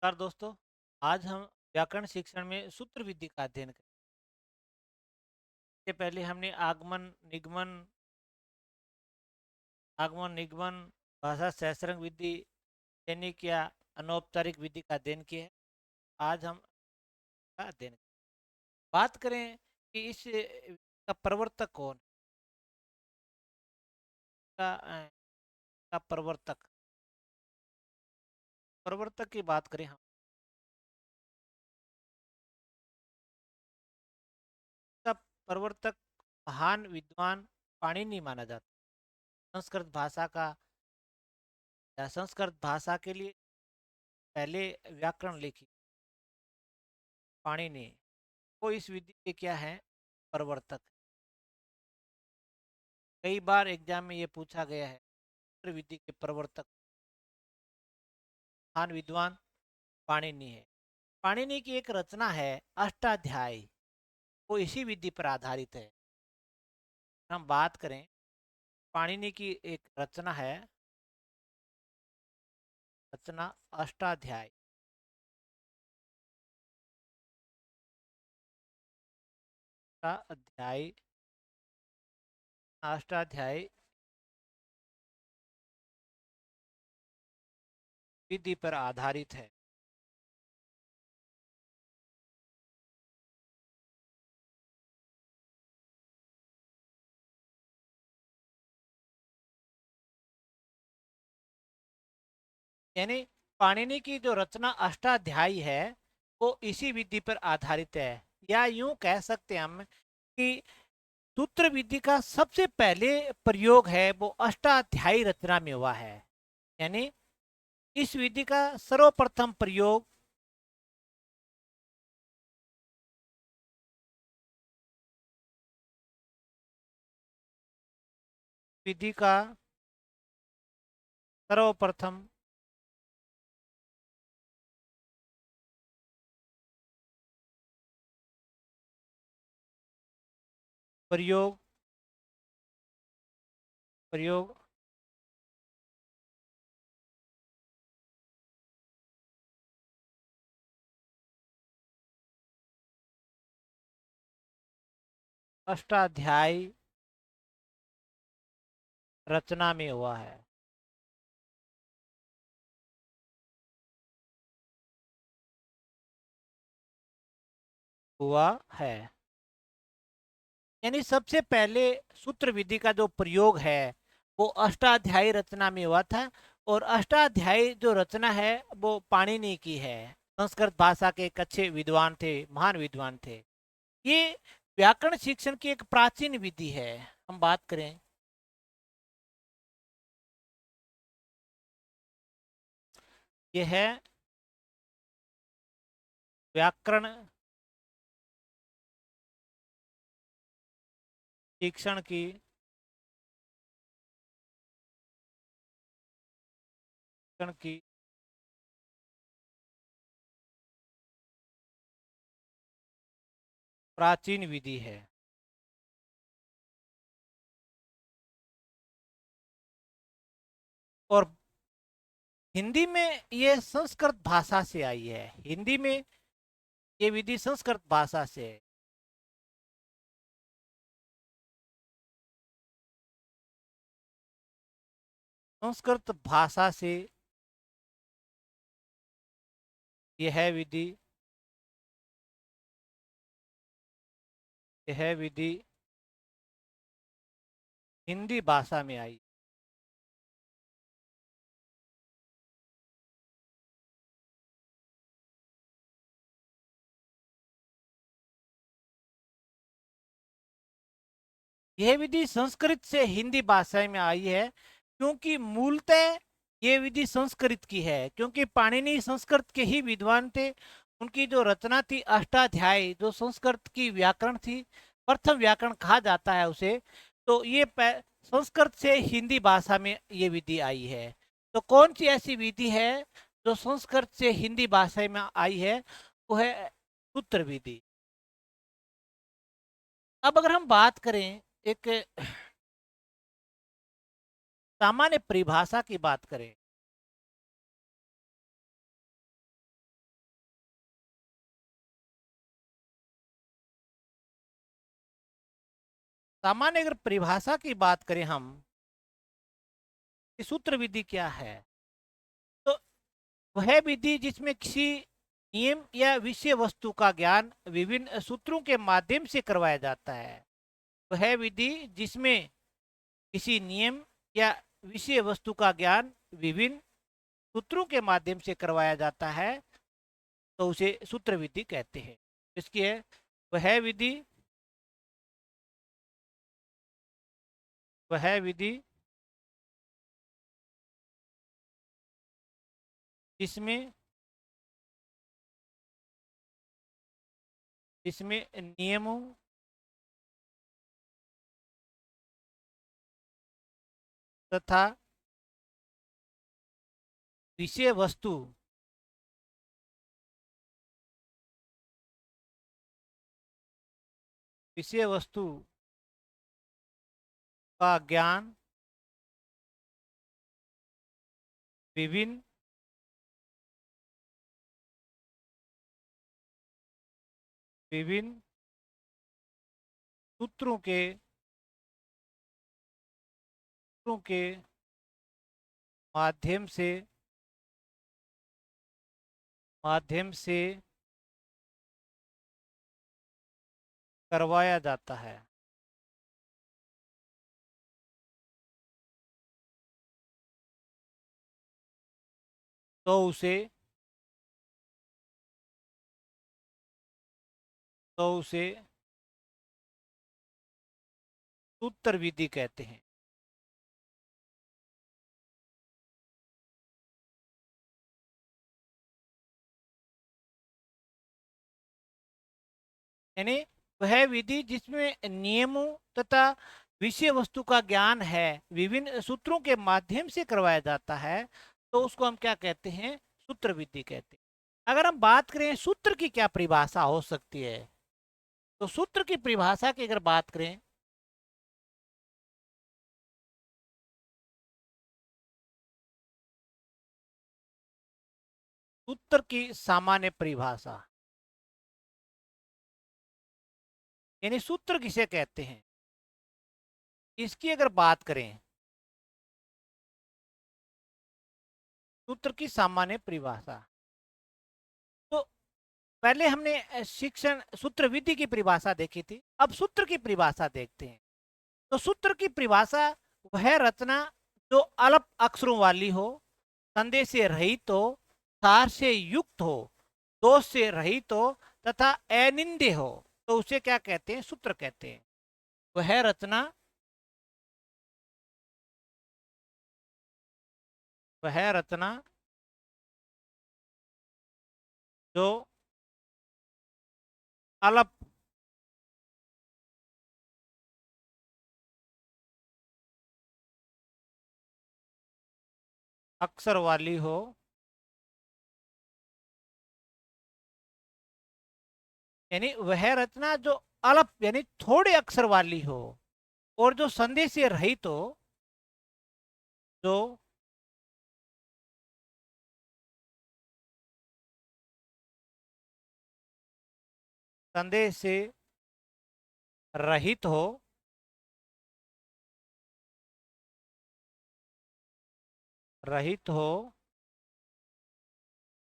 नमस्कार दोस्तों। आज हम व्याकरण शिक्षण में सूत्र विधि का अध्ययन करें। इससे पहले हमने आगमन निगमन भाषा सहस्त्रंग विधि, दैनिक या अनौपचारिक विधि का अध्ययन किया है। आज हम का अध्ययन करें। बात करें कि इस का प्रवर्तक कौन का, का प्रवर्तक प्रवर्तक की बात करें हम, का प्रवर्तक महान विद्वान पाणिनि माना जाता है। संस्कृत भाषा के लिए पहले व्याकरण लिखी पाणिनि, वो इस विधि के क्या है, प्रवर्तक। कई बार एग्जाम में ये पूछा गया है, सूत्र विधि के प्रवर्तक महान विद्वान पाणिनि है। पाणिनि की एक रचना है अष्टाध्यायी, वो इसी विधि पर आधारित है। हम बात करें, पाणिनि की एक रचना है, रचना अष्टाध्यायी। अष्टाध्यायी अष्टाध्यायी विधि पर आधारित है। यानी पाणिनि की जो रचना अष्टाध्यायी है वो इसी विधि पर आधारित है, या यूं कह सकते हैं हम कि सूत्र विधि का सबसे पहले प्रयोग है वो अष्टाध्यायी रचना में हुआ है। यानी इस विधि का सर्वप्रथम प्रयोग विधि का सर्वप्रथम प्रयोग प्रयोग अष्टाध्यायी रचना में हुआ है। हुआ है यानी सबसे पहले सूत्र विधि का जो प्रयोग है वो अष्टाध्यायी रचना में हुआ था। और अष्टाध्यायी जो रचना है वो पाणिनि की है। संस्कृत भाषा के एक अच्छे विद्वान थे, महान विद्वान थे। ये व्याकरण शिक्षण की एक प्राचीन विधि है। हम बात करें, ये है व्याकरण शिक्षण की प्राचीन विधि है। और हिंदी में ये संस्कृत भाषा से आई है। हिंदी में ये विधि संस्कृत भाषा से है। संस्कृत भाषा से यह विधि यह विधि हिंदी भाषा में आई। यह विधि संस्कृत से हिंदी भाषा में आई है, क्योंकि मूलतः ये विधि संस्कृत की है। क्योंकि पाणिनि संस्कृत के ही विद्वान थे। उनकी जो रचना थी अष्टाध्यायी, जो संस्कृत की व्याकरण थी, प्रथम व्याकरण कहा जाता है उसे। तो ये संस्कृत से हिंदी भाषा में ये विधि आई है। तो कौन सी ऐसी विधि है जो संस्कृत से हिंदी भाषा में आई है? वो है सूत्र विधि। अब अगर हम बात करें, एक सामान्य परिभाषा की बात करें, सामान्य अगर परिभाषा की बात करें हम, कि सूत्र विधि क्या है, तो वह विधि जिसमें किसी नियम या विषय वस्तु का ज्ञान विभिन्न सूत्रों के माध्यम से करवाया जाता है। वह विधि जिसमें किसी नियम या विषय वस्तु का ज्ञान विभिन्न सूत्रों के माध्यम से करवाया जाता है, तो उसे सूत्र विधि कहते हैं। इसकी है वह विधि जिसमें जिसमें नियमों तथा विषय वस्तु का ज्ञान विभिन्न विभिन्न सूत्रों के माध्यम से करवाया जाता है। तो उसे सूत्र विधि कहते हैं। यानी वह विधि जिसमें नियमों तथा विषय वस्तु का ज्ञान है विभिन्न सूत्रों के माध्यम से करवाया जाता है, तो उसको हम क्या कहते हैं? सूत्र विधि कहते हैं। अगर हम बात करें सूत्र की क्या परिभाषा हो सकती है, तो सूत्र की परिभाषा की अगर बात करें, सूत्र की सामान्य परिभाषा, यानी सूत्र किसे कहते हैं, इसकी अगर बात करें, सूत्र की सामान्य परिभाषा, तो पहले हमने शिक्षण सूत्र विधि की परिभाषा देखी थी, अब सूत्र की परिभाषा देखते हैं। तो सूत्र की परिभाषा वह रचना जो अल्प अक्षरों वाली हो, संदेह से रहित हो, सार से युक्त हो, दोष से रहित हो तथा अनिंद्य हो, तो उसे क्या कहते हैं? सूत्र कहते हैं। वह रचना जो अल्प अक्षर वाली हो, यानी वह रचना जो अल्प यानी थोड़े अक्षर वाली हो और जो संदेह से रहित हो, जो संदेह से रहित हो,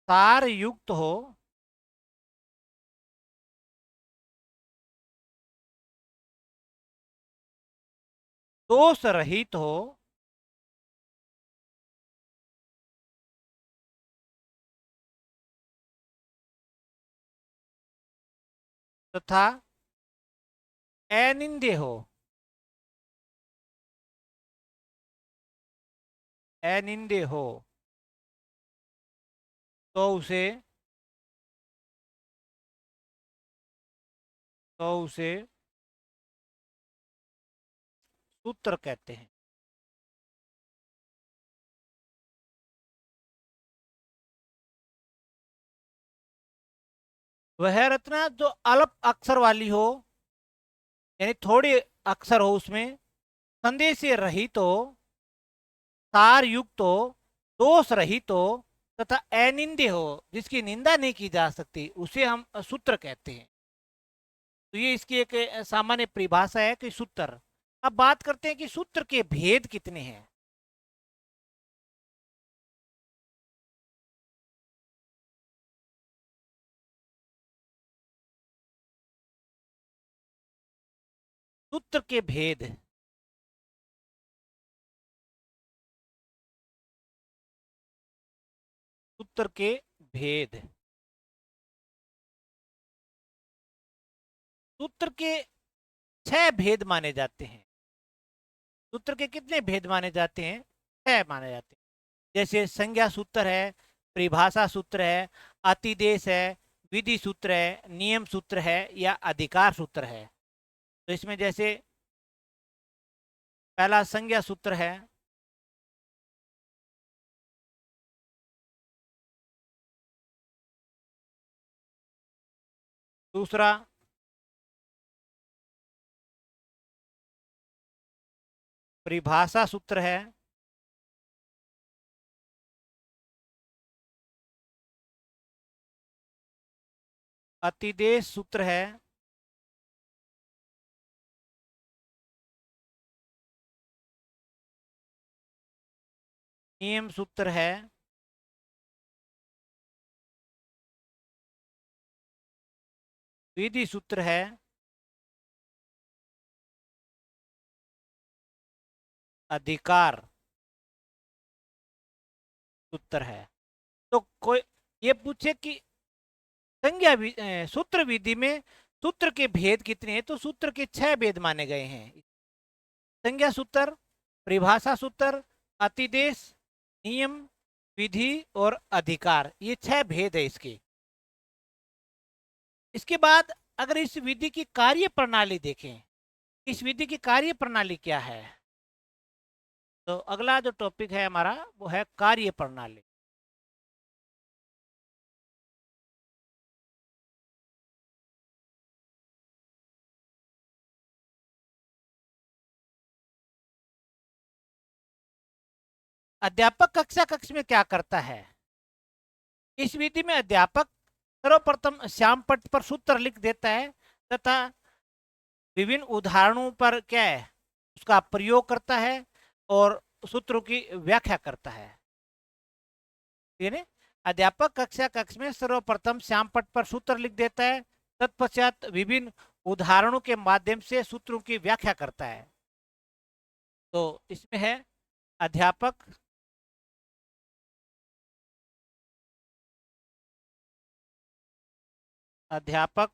सार युक्त हो, दोष रहित हो तथा अनिंद्य हो, तो उसे सूत्र कहते हैं। वह रचना जो अल्प अक्षर वाली हो, यानी थोड़े अक्षर हो, उसमें संदेह से रहित हो, सार युक्त हो, दोष रहित हो तथा अनिंद्य हो, जिसकी निंदा नहीं की जा सकती, उसे हम सूत्र कहते हैं। तो ये इसकी एक सामान्य परिभाषा है कि सूत्र अब बात करते हैं कि सूत्र के भेद कितने हैं। सूत्र के भेद, सूत्र के भेद, सूत्र के 6 भेद माने जाते हैं। सूत्र के कितने भेद माने जाते हैं? 6 माने जाते हैं। जैसे संज्ञा सूत्र है, परिभाषा सूत्र है, अतिदेश है, विधि सूत्र है, नियम सूत्र है या अधिकार सूत्र है। तो इसमें जैसे पहला संज्ञा सूत्र है, दूसरा परिभाषा सूत्र है, अतिदेश सूत्र है, नियम सूत्र है, विधि सूत्र है, अधिकार सूत्र है। तो कोई ये पूछे कि सूत्र विधि में सूत्र के भेद कितने हैं, तो सूत्र के 6 भेद माने गए हैं। संज्ञा सूत्र, परिभाषा सूत्र, अतिदेश, नियम, विधि और अधिकार, ये 6 भेद है इसके। इसके बाद अगर इस विधि की कार्य प्रणाली देखें, इस विधि की कार्य प्रणाली क्या है, तो अगला जो टॉपिक है हमारा वो है कार्य प्रणाली। अध्यापक कक्षा कक्ष में क्या करता है? इस विधि में अध्यापक सर्वप्रथम श्यामपट्ट पर सूत्र लिख देता है तथा विभिन्न उदाहरणों पर क्या है उसका प्रयोग करता है और सूत्रों की व्याख्या करता है। ठीक है। अध्यापक कक्षा कक्ष में सर्वप्रथम श्यामपट्ट पर सूत्र लिख देता है, तत्पश्चात विभिन्न उदाहरणों के माध्यम से सूत्रों की व्याख्या करता है। तो इसमें है अध्यापक अध्यापक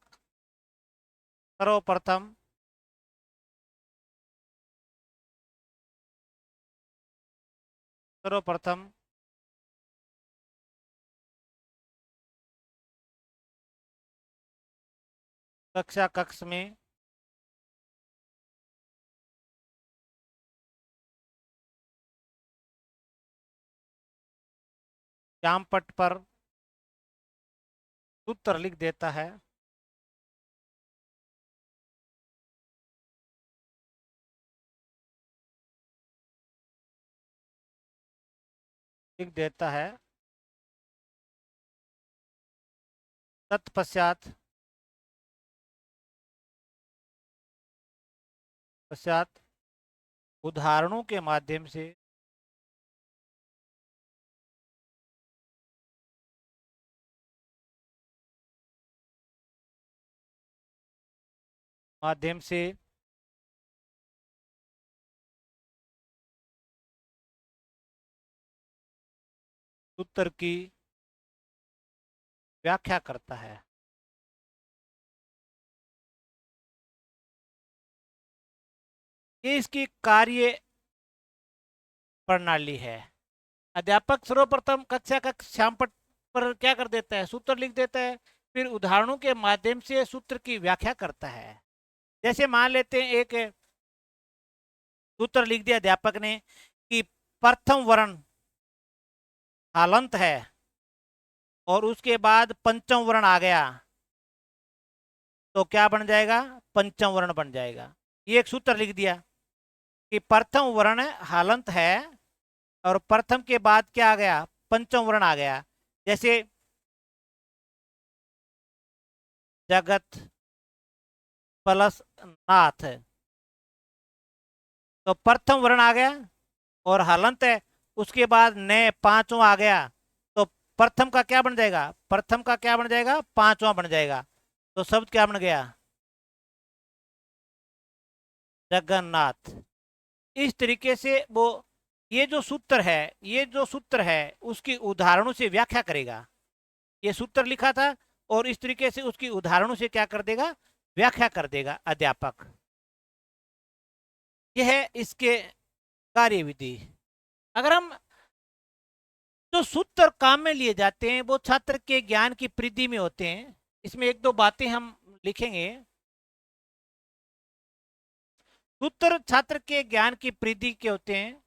सर्वप्रथम सर्वप्रथम कक्षा कक्ष में श्यामपट्ट पर सूत्र लिख देता है, लिख देता है, तत्पश्चात पश्चात उदाहरणों के माध्यम से सूत्र की व्याख्या करता है। ये इसकी कार्य प्रणाली है। अध्यापक सर्वप्रथम कक्षा का श्यामपट्ट पर क्या कर देता है, सूत्र लिख देता है, फिर उदाहरणों के माध्यम से सूत्र की व्याख्या करता है। जैसे मान लेते हैं एक सूत्र लिख दिया अध्यापक ने कि प्रथम वर्ण हालंत है और उसके बाद पंचम वर्ण आ गया तो क्या बन जाएगा, पंचम वर्ण बन जाएगा। ये एक सूत्र लिख दिया कि प्रथम वर्ण हालंत है और प्रथम के बाद क्या आ गया, पंचम वर्ण आ गया। जैसे जगत प्लस नाथ, तो प्रथम वर्ण आ गया और हलंत है, उसके बाद न पांचवा आ गया, तो प्रथम का क्या बन जाएगा, प्रथम का क्या बन जाएगा, पांचवा बन जाएगा। तो शब्द क्या बन गया, जगन्नाथ। इस तरीके से वो ये जो सूत्र है, ये जो सूत्र है उसकी उदाहरणों से व्याख्या करेगा। ये सूत्र लिखा था और इस तरीके से उसकी उदाहरणों से क्या कर देगा, व्याख्या कर देगा अध्यापक। यह है इसके कार्य विधि। अगर हम जो सूत्र काम में लिए जाते हैं वो छात्र के ज्ञान की वृद्धि में होते हैं। इसमें एक दो बातें हम लिखेंगे। सूत्र छात्र के ज्ञान की वृद्धि के होते हैं।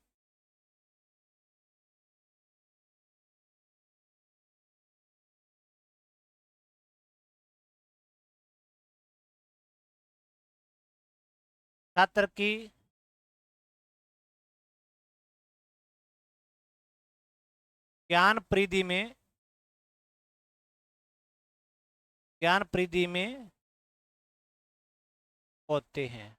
छात्र की ज्ञान वृद्धि में, ज्ञान वृद्धि में होते हैं।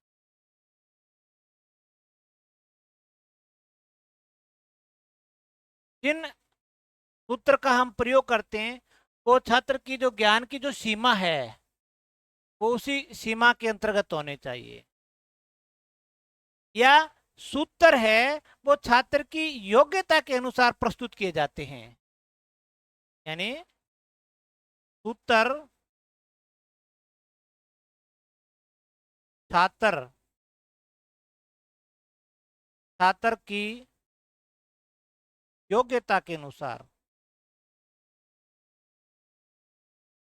जिन सूत्र का हम प्रयोग करते हैं वो छात्र की जो ज्ञान की जो सीमा है वो उसी सीमा के अंतर्गत होने चाहिए। या सूत्र है वो छात्र की योग्यता के अनुसार प्रस्तुत किए जाते हैं। यानी सूत्र छात्र छात्र की योग्यता के अनुसार,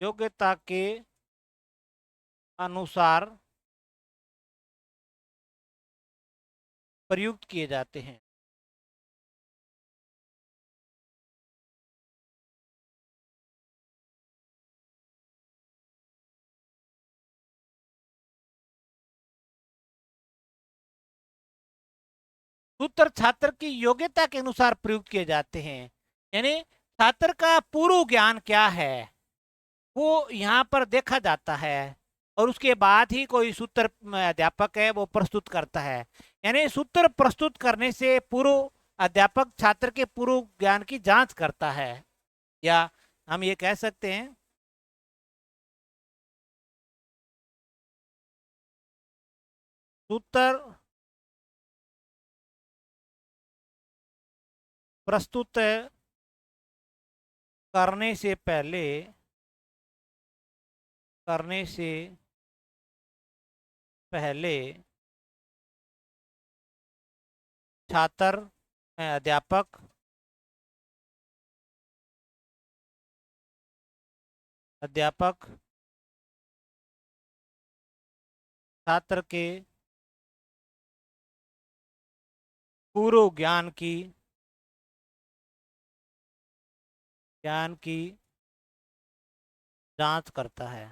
योग्यता के अनुसार प्रयुक्त किए जाते हैं। सूत्र छात्र की योग्यता के अनुसार प्रयुक्त किए जाते हैं। यानी छात्र का पूर्व ज्ञान क्या है वो यहाँ पर देखा जाता है और उसके बाद ही कोई सूत्र अध्यापक है वो प्रस्तुत करता है। यानी सूत्र प्रस्तुत करने से पूर्व अध्यापक छात्र के पूर्व ज्ञान की जांच करता है। या हम ये कह सकते हैं सूत्र प्रस्तुत करने से पहले, करने से पहले छात्र अध्यापक अध्यापक छात्र के पूर्व ज्ञान की जांच करता है।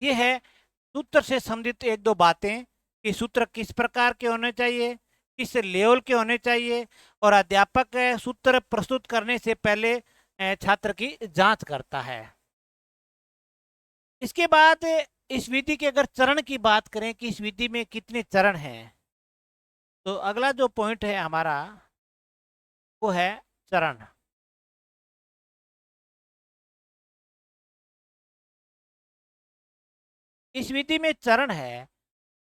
ये है सूत्र से संबंधित एक दो बातें कि सूत्र किस प्रकार के होने चाहिए, किस लेवल के होने चाहिए, और अध्यापक सूत्र प्रस्तुत करने से पहले छात्र की जांच करता है। इसके बाद इस विधि के अगर चरण की बात करें कि इस विधि में कितने चरण हैं, तो अगला जो पॉइंट है हमारा वो है चरण। इस विधि में चरण है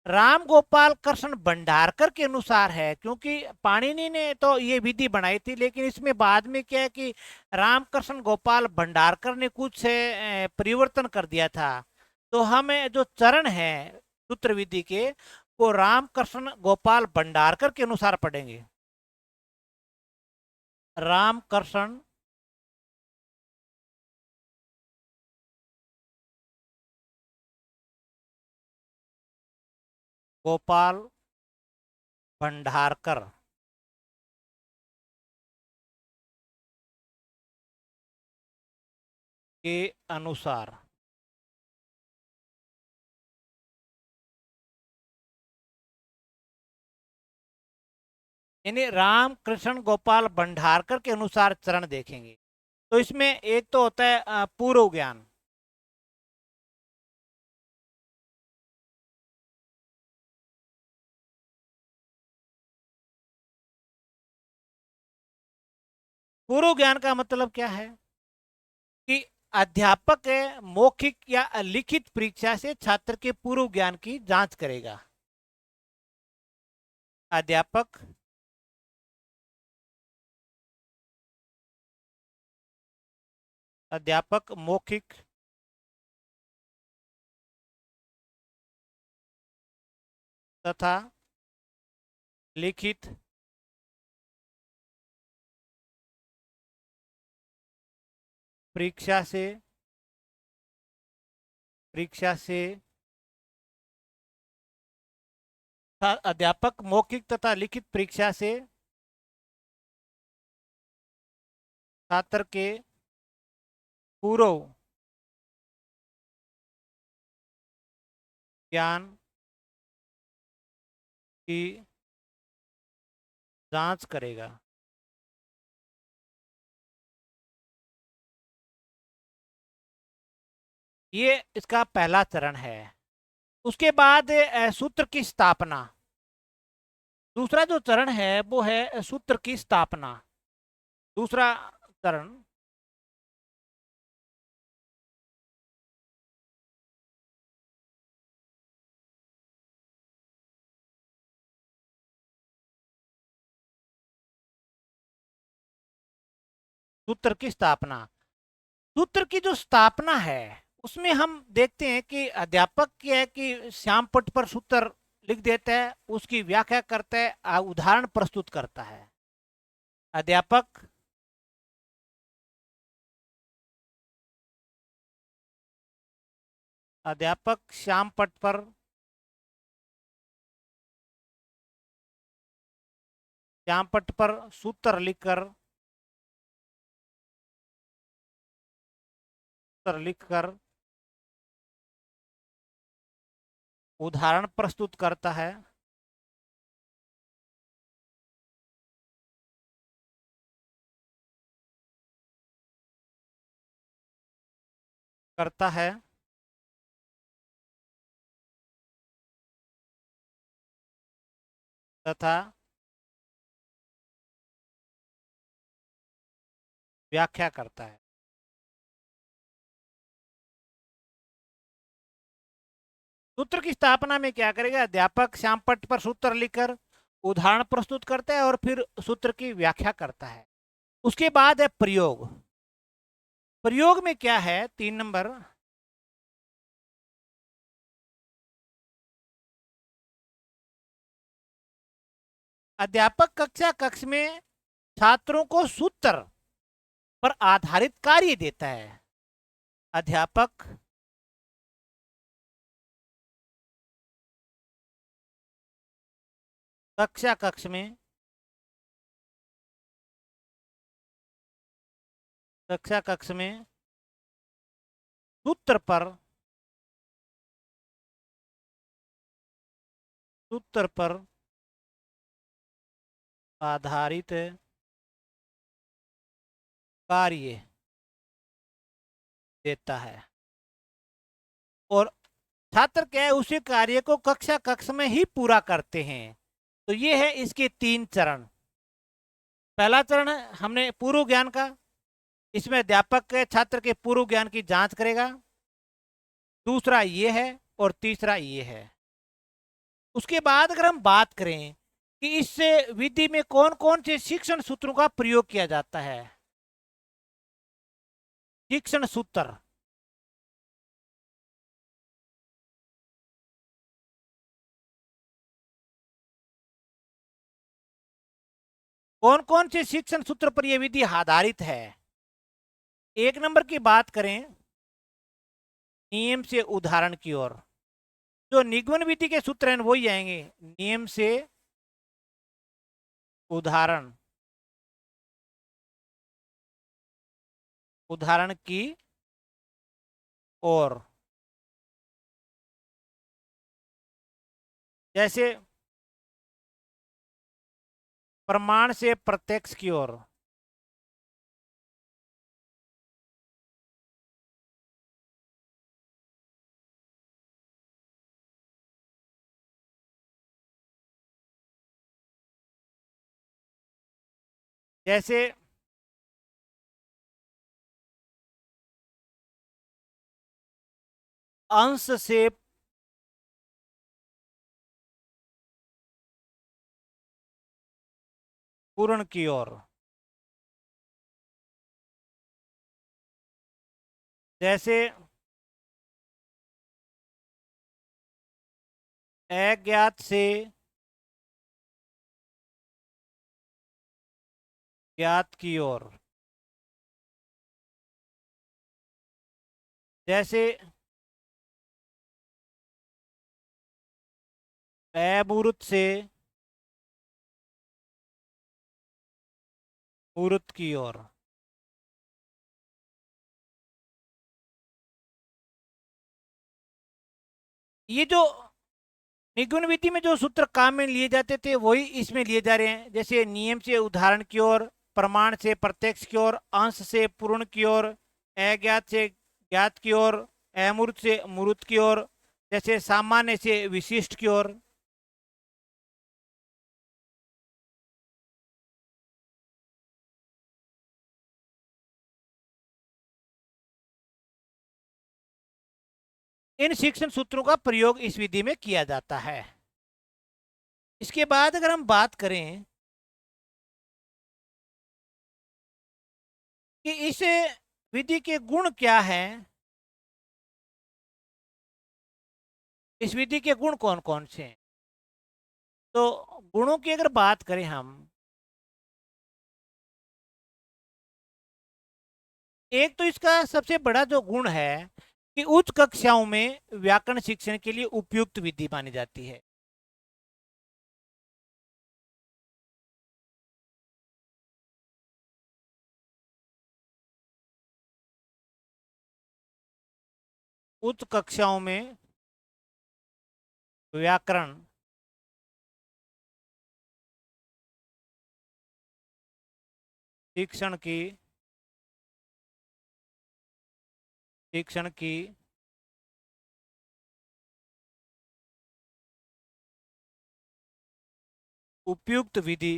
राम गोपाल कृष्ण भंडारकर के अनुसार है, क्योंकि पाणिनि ने तो ये विधि बनाई थी लेकिन इसमें बाद में क्या है कि रामकृष्ण गोपाल भंडारकर ने कुछ परिवर्तन कर दिया था। तो हमें जो चरण है सूत्र विधि के वो रामकृष्ण गोपाल भंडारकर के अनुसार पढ़ेंगे। रामकृष्ण गोपाल भंडारकर के अनुसार। यानी राम कृष्ण गोपाल भंडारकर के अनुसार चरण देखेंगे। तो इसमें एक तो होता है पूर्व ज्ञान। पूर्व ज्ञान का मतलब क्या है कि अध्यापक मौखिक या लिखित परीक्षा से छात्र के पूर्व ज्ञान की जांच करेगा। अध्यापक अध्यापक मौखिक तथा लिखित परीक्षा से अध्यापक मौखिक तथा लिखित परीक्षा से छात्र के पूर्व ज्ञान की जांच करेगा। ये इसका पहला चरण है। उसके बाद सूत्र की स्थापना। दूसरा जो चरण है वो है सूत्र की स्थापना। दूसरा चरण सूत्र की स्थापना। सूत्र की जो स्थापना है उसमें हम देखते हैं कि अध्यापक क्या है कि श्याम पट पर सूत्र लिख देता है, उसकी व्याख्या करता है, उदाहरण प्रस्तुत करता है। अध्यापक अध्यापक श्याम पट पर सूत्र लिखकर उदाहरण प्रस्तुत करता है तथा व्याख्या करता है। सूत्र की स्थापना में क्या करेगा, अध्यापक श्याम पट पर सूत्र लिखकर उदाहरण प्रस्तुत करता है और फिर सूत्र की व्याख्या करता है। उसके बाद है प्रयोग। प्रयोग में क्या है, 3 नंबर, अध्यापक कक्ष में छात्रों को सूत्र पर आधारित कार्य देता है। अध्यापक कक्षा कक्ष में कक्षा कक्ष में सूत्र पर सूत्र पर आधारित कार्य देता है और छात्र क्या है उसी कार्य को कक्षा कक्ष में ही पूरा करते हैं। तो ये है इसके 3 चरण। पहला चरण हमने पूर्व ज्ञान का, इसमें अध्यापक के छात्र के पूर्व ज्ञान की जांच करेगा। दूसरा ये है और तीसरा ये है। उसके बाद अगर हम बात करें कि इस विधि में कौन कौन से शिक्षण सूत्रों का प्रयोग किया जाता है। शिक्षण सूत्र, कौन कौन से शिक्षण सूत्र पर यह विधि आधारित है। 1 नंबर की बात करें, नियम से उदाहरण की ओर। जो निगमन विधि के सूत्र हैं वही आएंगे, नियम से उदाहरण उदाहरण की ओर। जैसे प्रमाण से प्रत्यक्ष की ओर, जैसे अंश से पूर्ण की ओर, जैसे अज्ञात से ज्ञात की ओर, जैसे अमूर्त से मूर्त की ओर, ये जो निगुण विधि में जो सूत्र काम में लिए जाते थे वही इसमें लिए जा रहे हैं। जैसे नियम से उदाहरण की ओर, प्रमाण से प्रत्यक्ष की ओर, अंश से पूर्ण की ओर, अज्ञात से ज्ञात की ओर, अमूर्त से मूर्त की ओर, जैसे सामान्य से विशिष्ट की ओर। इन शिक्षण सूत्रों का प्रयोग इस विधि में किया जाता है। इसके बाद अगर हम बात करें कि इस विधि के गुण क्या हैं, इस विधि के गुण कौन कौन से हैं, तो गुणों की अगर बात करें हम, एक तो इसका सबसे बड़ा जो गुण है कि उच्च कक्षाओं में व्याकरण शिक्षण के लिए उपयुक्त विधि मानी जाती है। उच्च कक्षाओं में व्याकरण शिक्षण की उपयुक्त विधि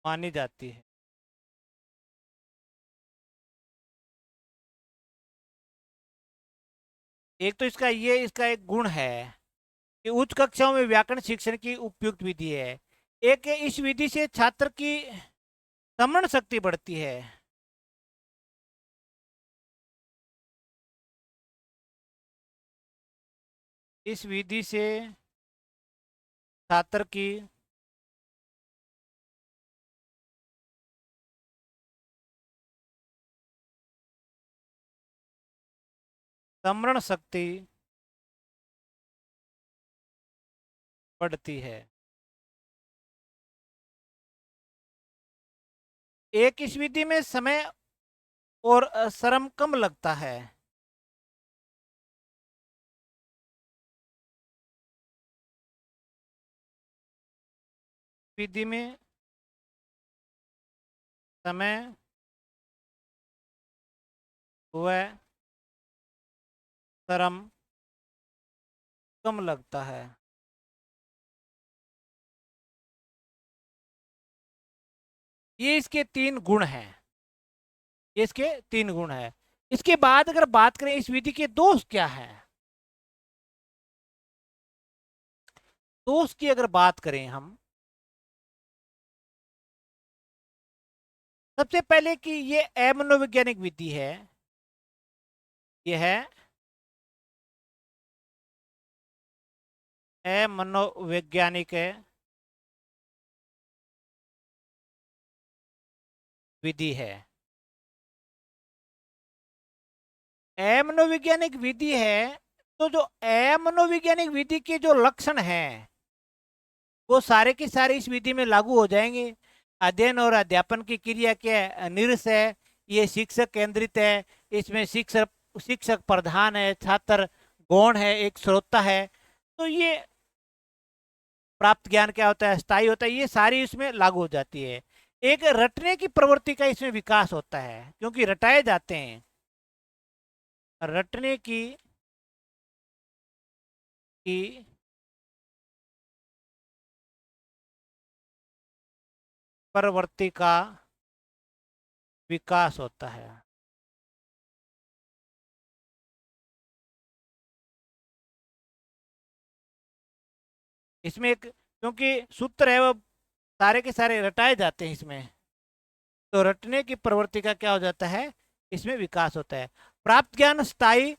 मानी जाती है। एक तो इसका एक गुण है कि उच्च कक्षाओं में व्याकरण शिक्षण की उपयुक्त विधि है। एक इस विधि से छात्र की समरण शक्ति बढ़ती है। इस विधि से छात्र की समरण शक्ति बढ़ती है। एक इस विधि में समय और श्रम कम लगता है। विधि में समय व श्रम कम लगता है। ये इसके तीन गुण हैं। ये इसके तीन गुण है। इसके बाद अगर बात करें इस विधि के दोष क्या है, दोष की अगर बात करें हम, सबसे पहले कि ये अमनोवैज्ञानिक विधि है। ये है अमनोवैज्ञानिक विधि है। अमनोवैज्ञानिक विधि है, तो जो अमनोवैज्ञानिक विधि के जो लक्षण हैं वो सारे के सारे इस विधि में लागू हो जाएंगे। अध्ययन और अध्यापन की क्रिया के निरस है, ये शिक्षक केंद्रित है, इसमें शिक्षक शिक्षक प्रधान है, छात्र गौण है, एक श्रोता है। तो ये प्राप्त ज्ञान क्या होता है, स्थायी होता है, ये सारी इसमें लागू हो जाती है। एक रटने की प्रवृत्ति का इसमें विकास होता है क्योंकि रटाए जाते हैं। रटने की प्रवृत्ति का विकास होता है। इसमें एक, क्योंकि सूत्र है वो सारे के सारे रटाए जाते हैं इसमें, तो रटने की प्रवृत्ति का क्या हो जाता है, इसमें विकास होता है। प्राप्त ज्ञान स्थायी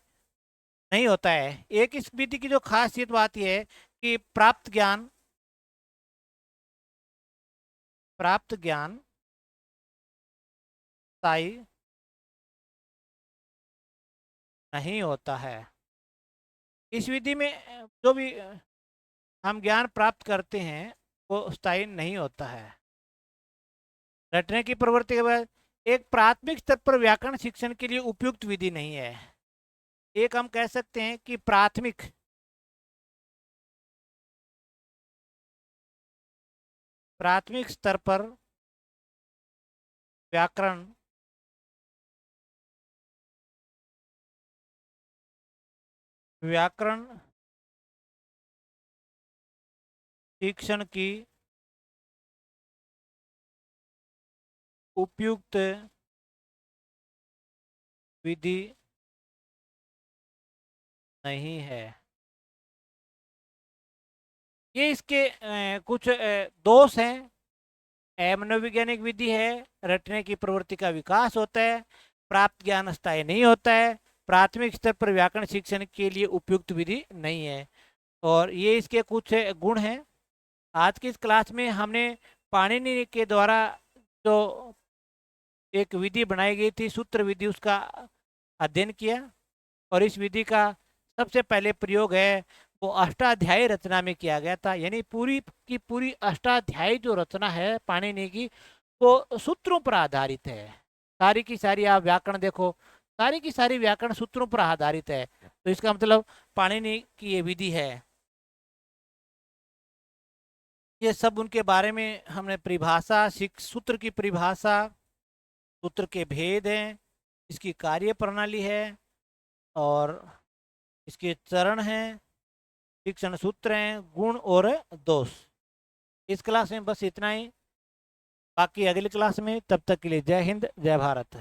नहीं होता है। एक इस विधि की जो खासियत बात यह है कि प्राप्त ज्ञान स्थायी नहीं होता है। इस विधि में जो भी हम ज्ञान प्राप्त करते हैं वो स्थायी नहीं होता है। रटने की प्रवृत्ति के बाद एक प्राथमिक स्तर पर व्याकरण शिक्षण के लिए उपयुक्त विधि नहीं है। एक हम कह सकते हैं कि प्राथमिक स्तर पर व्याकरण व्याकरण शिक्षण की उपयुक्त विधि नहीं है। ये इसके कुछ दोष हैं। मनोवैज्ञानिक विधि है, रटने की प्रवृत्ति का विकास होता है, प्राप्त ज्ञान स्थायी नहीं होता है, प्राथमिक स्तर पर व्याकरण शिक्षण के लिए उपयुक्त विधि नहीं है, और ये इसके कुछ गुण हैं। आज की इस क्लास में हमने पाणिनि के द्वारा जो एक विधि बनाई गई थी सूत्र विधि, उसका अध्ययन किया। और इस विधि का सबसे पहले प्रयोग है वो अष्टाध्यायी रचना में किया गया था। यानी पूरी की पूरी अष्टाध्यायी जो रचना है पाणिनि की वो सूत्रों पर आधारित है। सारी की सारी आप व्याकरण देखो, सारी की सारी व्याकरण सूत्रों पर आधारित है। तो इसका मतलब पाणिनि की ये विधि है। ये सब उनके बारे में हमने परिभाषा, सूत्र की परिभाषा, सूत्र के भेद हैं, इसकी कार्य प्रणाली है, और इसके चरण हैं, शिक्षण सूत्र हैं, गुण और दोष। इस क्लास में बस इतना ही। बाकी अगली क्लास में, तब तक के लिए जय हिंद, जय भारत।